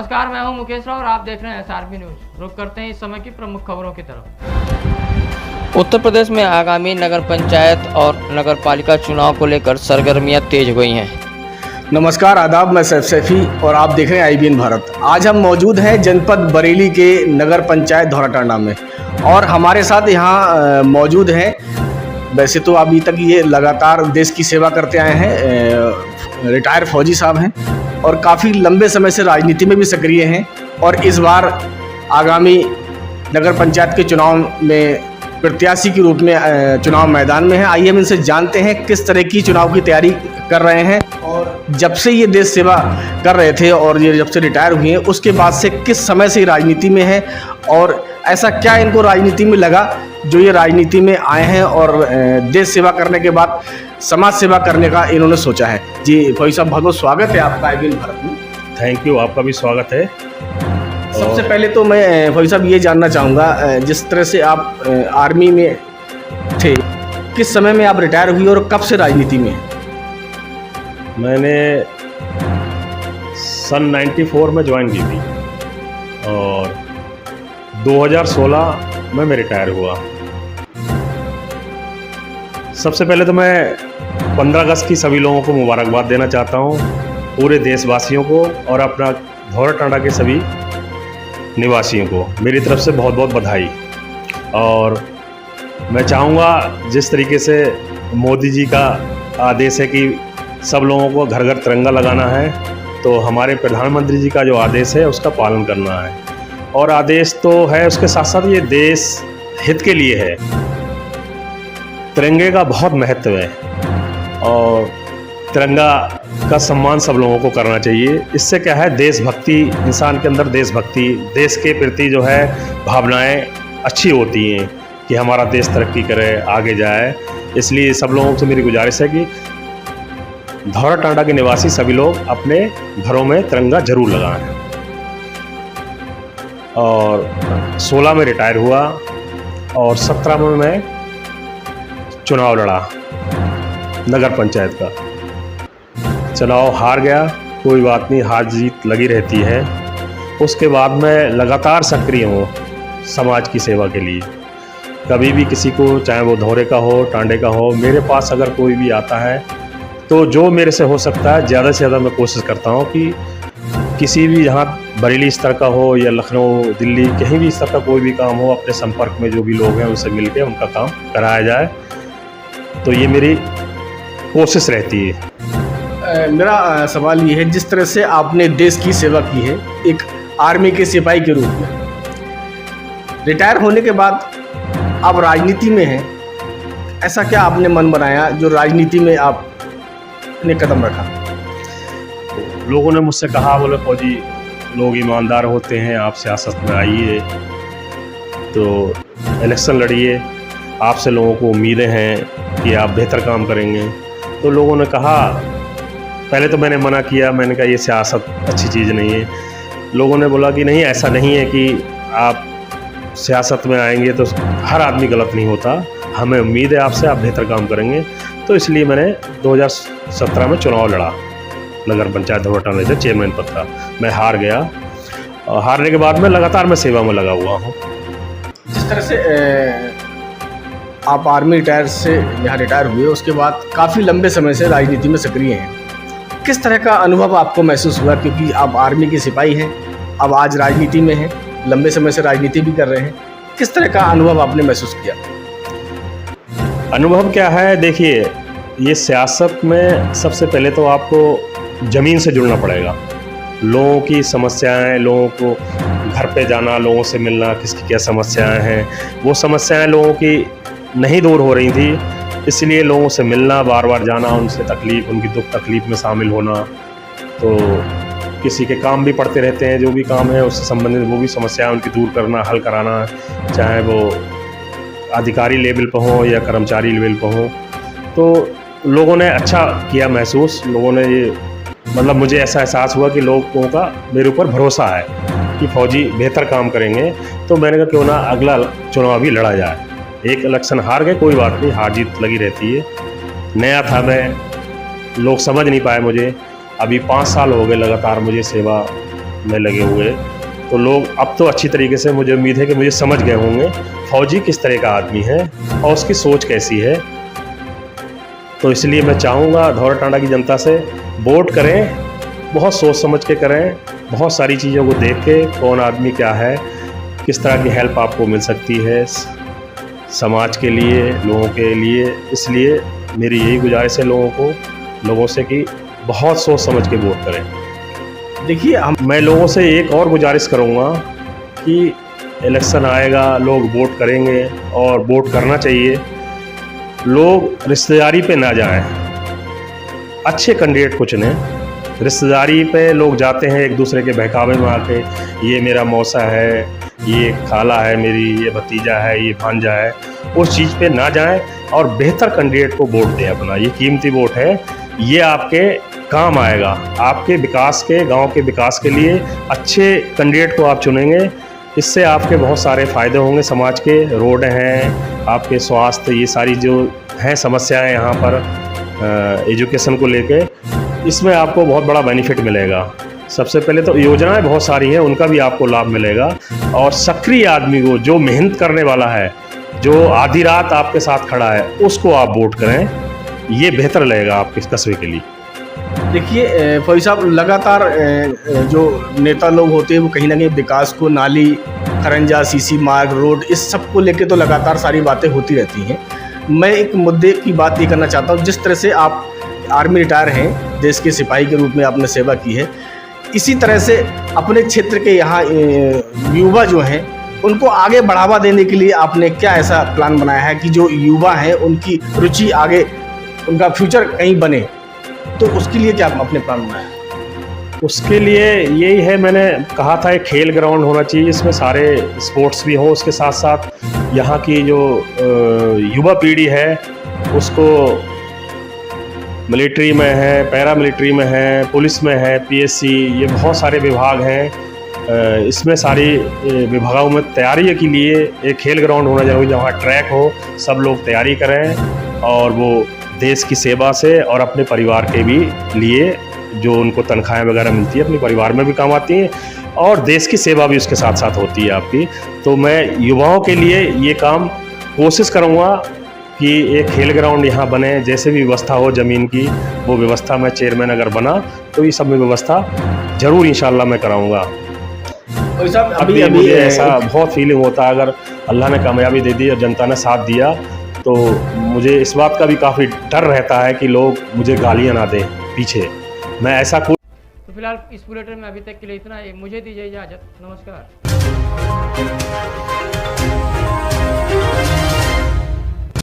नमस्कार, मैं हूं मुकेश राव और आप देख रहे हैं SRB न्यूज। रुक करते हैं इस समय की प्रमुख खबरों की तरफ। उत्तर प्रदेश में आगामी नगर पंचायत और नगर पालिका चुनाव को लेकर सरगर्मियां तेज हुई हैं। नमस्कार, आदाब, मैं सैफ सैफी और आप देख रहे हैं IBN भारत। आज हम मौजूद हैं जनपद बरेली के नगर पंचायत धौराटांडा में और हमारे साथ यहाँ मौजूद हैं, वैसे तो अभी तक ये लगातार देश की सेवा करते आए हैं, रिटायर फौजी साहब हैं और काफ़ी लंबे समय से राजनीति में भी सक्रिय हैं और इस बार आगामी नगर पंचायत के चुनाव में प्रत्याशी के रूप में चुनाव मैदान में है। आइए हम इनसे जानते हैं किस तरह की चुनाव की तैयारी कर रहे हैं और जब से ये देश सेवा कर रहे थे और ये जब से रिटायर हुए हैं उसके बाद से किस समय से राजनीति में है और ऐसा क्या इनको राजनीति में लगा जो ये राजनीति में आए हैं और देश सेवा करने के बाद समाज सेवा करने का इन्होंने सोचा है। जी फौजी साहब, बहुत बहुत स्वागत है आपका IBN भारत में। थैंक यू, आपका भी स्वागत है। सबसे पहले तो मैं फौजी साहब ये जानना चाहूँगा, जिस तरह से आप आर्मी में थे, किस समय में आप रिटायर हुई और कब से राजनीति में हैं? मैंने सन 94 में ज्वाइन की थी और 2016 में मैं रिटायर हुआ। सबसे पहले तो मैं 15 अगस्त की सभी लोगों को मुबारकबाद देना चाहता हूँ, पूरे देशवासियों को और अपना धौराटांडा के सभी निवासियों को मेरी तरफ से बहुत बहुत बधाई। और मैं चाहूँगा जिस तरीके से मोदी जी का आदेश है कि सब लोगों को घर घर तिरंगा लगाना है, तो हमारे प्रधानमंत्री जी का जो आदेश है उसका पालन करना है। और आदेश तो है, उसके साथ साथ ये देश हित के लिए है। तिरंगे का बहुत महत्व है और तिरंगा का सम्मान सब लोगों को करना चाहिए। इससे क्या है, देशभक्ति, इंसान के अंदर देशभक्ति, देश के प्रति जो है भावनाएं अच्छी होती हैं कि हमारा देश तरक्की करे, आगे जाए। इसलिए सब लोगों से मेरी गुजारिश है कि धौराटांडा के निवासी सभी लोग अपने घरों में तिरंगा जरूर लगाएं। और 16 में रिटायर हुआ और 17 में मैं चुनाव लड़ा नगर पंचायत का। चुनाव हार गया, कोई बात नहीं, हार जीत लगी रहती है। उसके बाद मैं लगातार सक्रिय हूँ समाज की सेवा के लिए। कभी भी किसी को, चाहे वो धौरे का हो, टांडे का हो, मेरे पास अगर कोई भी आता है तो जो मेरे से हो सकता है ज़्यादा से ज़्यादा मैं कोशिश करता हूँ कि किसी भी, जहाँ बरेली स्तर का हो या लखनऊ, दिल्ली, कहीं भी इस तरह का कोई भी काम हो, अपने संपर्क में जो भी लोग हैं उनसे मिलकर उनका काम कराया जाए। तो ये मेरी कोशिश रहती है। मेरा सवाल ये है, जिस तरह से आपने देश की सेवा की है एक आर्मी के सिपाही के रूप में, रिटायर होने के बाद आप राजनीति में हैं, ऐसा क्या आपने मन बनाया जो राजनीति में आपने कदम रखा? लोगों ने मुझसे कहा, बोले फौजी लोग ईमानदार होते हैं, आप सियासत में आइए, तो इलेक्शन लड़िए, आपसे लोगों को उम्मीदें हैं कि आप बेहतर काम करेंगे। तो लोगों ने कहा, पहले तो मैंने मना किया, मैंने कहा ये सियासत अच्छी चीज़ नहीं है। लोगों ने बोला कि नहीं, ऐसा नहीं है कि आप सियासत में आएंगे तो हर आदमी गलत नहीं होता, हमें उम्मीद है आपसे, आप बेहतर काम करेंगे। तो इसलिए मैंने 2017 में चुनाव लड़ा नगर पंचायत धौराटांडा से, चेयरमैन पद का। मैं हार गया और हारने के बाद में लगातार मैं सेवा में लगा हुआ हूँ। जिस तरह से आप आर्मी रिटायर से यहाँ रिटायर हुए, उसके बाद काफ़ी लंबे समय से राजनीति में सक्रिय हैं, किस तरह का अनुभव आपको महसूस हुआ? क्योंकि आप आर्मी के सिपाही हैं, अब आज राजनीति में हैं, लंबे समय से राजनीति भी कर रहे हैं, किस तरह का अनुभव आपने महसूस किया? अनुभव क्या है, देखिए, ये सियासत में सबसे पहले तो आपको ज़मीन से जुड़ना पड़ेगा। लोगों की समस्याएं, लोगों को घर पे जाना, लोगों से मिलना, किसकी क्या समस्याएं हैं, वो समस्याएं लोगों की नहीं दूर हो रही थी, इसलिए लोगों से मिलना, बार बार जाना, उनसे तकलीफ़, उनकी दुख तकलीफ़ में शामिल होना। तो किसी के काम भी पड़ते रहते हैं, जो भी काम है उससे संबंधित वो भी समस्याएं उनकी दूर करना, हल कराना, चाहे वो अधिकारी लेवल पर हो या कर्मचारी लेवल पर हो। तो लोगों ने अच्छा किया महसूस, लोगों ने ये, मतलब मुझे ऐसा एहसास हुआ कि लोगों का मेरे ऊपर भरोसा है कि फौजी बेहतर काम करेंगे। तो मैंने कहा क्यों ना अगला चुनाव भी लड़ा जाए। एक इलेक्शन हार गए, कोई बात नहीं, हार जीत लगी रहती है। नया था मैं, लोग समझ नहीं पाए मुझे। अभी 5 साल हो गए लगातार मुझे सेवा में लगे हुए, तो लोग अब तो अच्छी तरीके से, मुझे उम्मीद है कि मुझे समझ गए होंगे फौजी किस तरह का आदमी है और उसकी सोच कैसी है। तो इसलिए मैं चाहूँगा धौरा टांडा की जनता से वोट करें, बहुत सोच समझ के करें, बहुत सारी चीज़ों को देख के कौन आदमी क्या है, किस तरह की हेल्प आपको मिल सकती है समाज के लिए, लोगों के लिए। इसलिए मेरी यही गुजारिश है लोगों से कि बहुत सोच समझ के वोट करें। देखिए मैं लोगों से एक और गुजारिश करूँगा कि इलेक्शन आएगा, लोग वोट करेंगे और वोट करना चाहिए। लोग रिश्तेदारी पे ना जाएं, अच्छे कैंडिडेट को चुनें। रिश्तेदारी पे लोग जाते हैं एक दूसरे के बहकावे में आके, ये मेरा मौसा है, ये खाला है मेरी, ये भतीजा है, ये भांजा है, उस चीज़ पे ना जाएं और बेहतर कैंडिडेट को वोट दें अपना। ये कीमती वोट है, ये आपके काम आएगा, आपके विकास के, गांव के विकास के लिए अच्छे कैंडिडेट को आप चुनेंगे। इससे आपके बहुत सारे फ़ायदे होंगे, समाज के रोड हैं, आपके स्वास्थ्य, ये सारी जो हैं समस्याएं यहाँ पर एजुकेशन को लेके, इसमें आपको बहुत बड़ा बेनिफिट मिलेगा। सबसे पहले तो योजनाएं बहुत सारी हैं, उनका भी आपको लाभ मिलेगा। और सक्रिय आदमी को, जो मेहनत करने वाला है, जो आधी रात आपके साथ खड़ा है, उसको आप वोट करें, ये बेहतर लगेगा आपके कस्बे के लिए। देखिए फौजी साहब, लगातार जो नेता लोग होते हैं वो कहीं ना कहीं विकास को, नाली, खरंजा, सीसी मार्ग, रोड, इस सब को लेके तो लगातार सारी बातें होती रहती हैं। मैं एक मुद्दे की बात ये करना चाहता हूँ, जिस तरह से आप आर्मी रिटायर हैं, देश के सिपाही के रूप में आपने सेवा की है, इसी तरह से अपने क्षेत्र के यहाँ युवा जो हैं उनको आगे बढ़ावा देने के लिए आपने क्या ऐसा प्लान बनाया है कि जो युवा हैं उनकी रुचि आगे, उनका फ्यूचर कहीं बने, तो उसके लिए क्या आपने प्लान बनाया है? उसके लिए यही है, मैंने कहा था एक खेल ग्राउंड होना चाहिए, इसमें सारे स्पोर्ट्स भी हों, उसके साथ साथ यहाँ की जो युवा पीढ़ी है उसको मिलिट्री में है, पैरा मिलिट्री में है, पुलिस में है, पीएससी, ये बहुत सारे विभाग हैं। इसमें सारी विभागों में तैयारी के लिए एक खेल ग्राउंड होना जरूरी, जहाँ ट्रैक हो, सब लोग तैयारी करें और वो देश की सेवा से और अपने परिवार के भी लिए, जो उनको तनख्वाहें वगैरह मिलती है, अपने परिवार में भी काम आती हैं और देश की सेवा भी उसके साथ साथ होती है आपकी। तो मैं युवाओं के लिए ये काम कोशिश करूँगा कि एक खेल ग्राउंड यहाँ बने, जैसे भी व्यवस्था हो ज़मीन की, वो व्यवस्था मैं चेयरमैन अगर बना तो ये सब में व्यवस्था ज़रूर इंशाल्लाह मैं कराऊँगा। और साहब अभी मुझे ऐसा बहुत फीलिंग होता है, अगर अल्लाह ने कामयाबी दे दी और जनता ने साथ दिया, तो मुझे इस बात का भी काफ़ी डर रहता है कि लोग मुझे गालियाँ ना दें पीछे, मैं ऐसा कुछ। तो फिलहाल इस बुलेटिन में अभी तक के लिए इतना ही। मुझे दीजिए इजाज़त, नमस्कार।